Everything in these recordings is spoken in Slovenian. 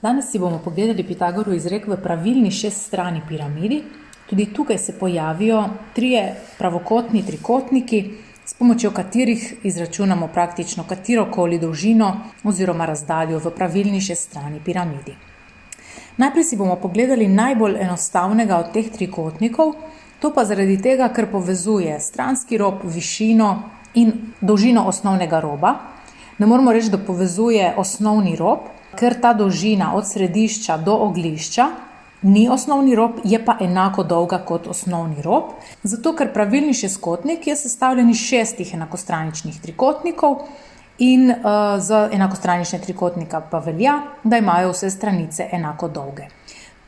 Danes si bomo pogledali Pitagorov izrek v pravilni šeststrani piramidi. Tudi tukaj se pojavijo trije pravokotni trikotniki, s pomočjo katerih izračunamo praktično katerokoli dolžino oziroma razdaljo v pravilni šeststrani piramidi. Najprej si bomo pogledali najbolj enostavnega od teh trikotnikov, to pa zaradi tega, ker povezuje stranski rob, višino in dolžino osnovnega roba. Ne moramo reči, da povezuje osnovni rob, ker ta dolžina od središča do oglišča ni osnovni rob, je pa enako dolga kot osnovni rob, zato ker pravilni šestkotnik je sestavljen iz šestih enakostraničnih trikotnikov in za enakostranične trikotnika pa velja, da imajo vse stranice enako dolge.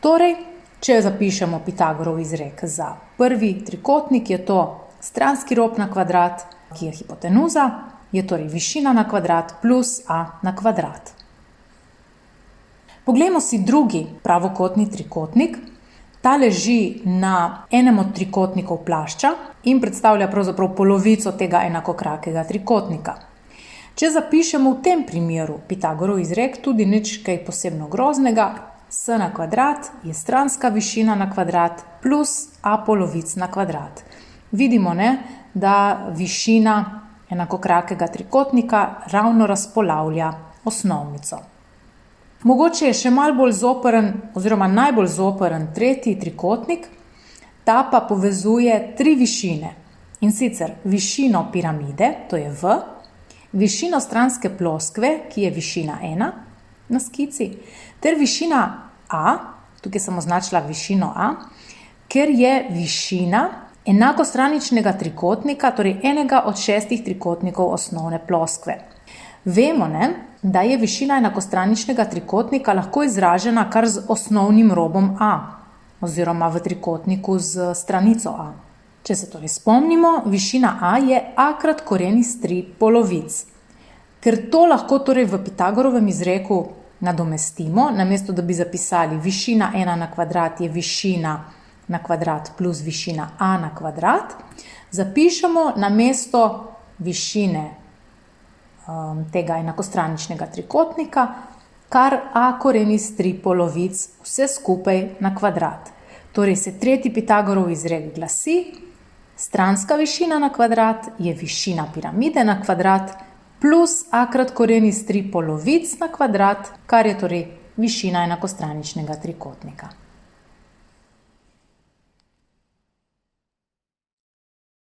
Torej, če zapišemo Pitagorov izrek za prvi trikotnik, je to stranski rob na kvadrat, ki je hipotenuza, je torej višina na kvadrat plus a na kvadrat. Poglejmo si drugi pravokotni trikotnik. Ta leži na enem od trikotnikov plašča in predstavlja pravzaprav polovico tega enakokrakega trikotnika. Če zapišemo v tem primeru Pitagorov izrek, tudi nič kaj posebno groznega, s na kvadrat je stranska višina na kvadrat plus a polovic na kvadrat. Vidimo, da višina enakokrakega trikotnika ravno razpolavlja osnovnico. Mogoče je še malo bolj zoprn oziroma najbolj zoprn tretji trikotnik, ta pa povezuje tri višine, in sicer višino piramide, to je V, višino stranske ploskve, ki je višina 1 na skici, ter višina A, tukaj sem označila višino A, ker je višina enakostraničnega trikotnika, torej enega od šestih trikotnikov osnovne ploskve. Vemo, da je višina enakostraničnega trikotnika lahko izražena kar z osnovnim robom A, oziroma v trikotniku z stranico A. Če se torej spomnimo, višina A je A krat koren iz 3 polovic. Ker to lahko torej v Pitagorovem izreku nadomestimo, namesto da bi zapisali višina 1 na kvadrat je višina na kvadrat plus višina A na kvadrat, zapišemo namesto višine tega enakostraničnega trikotnika, kar a koren iz 3 polovic, vse skupaj na kvadrat. Torej se tretji Pitagorov izrek glasi: stranska višina na kvadrat je višina piramide na kvadrat plus a krat koren iz 3 polovic na kvadrat, kar je torej višina enakostraničnega trikotnika.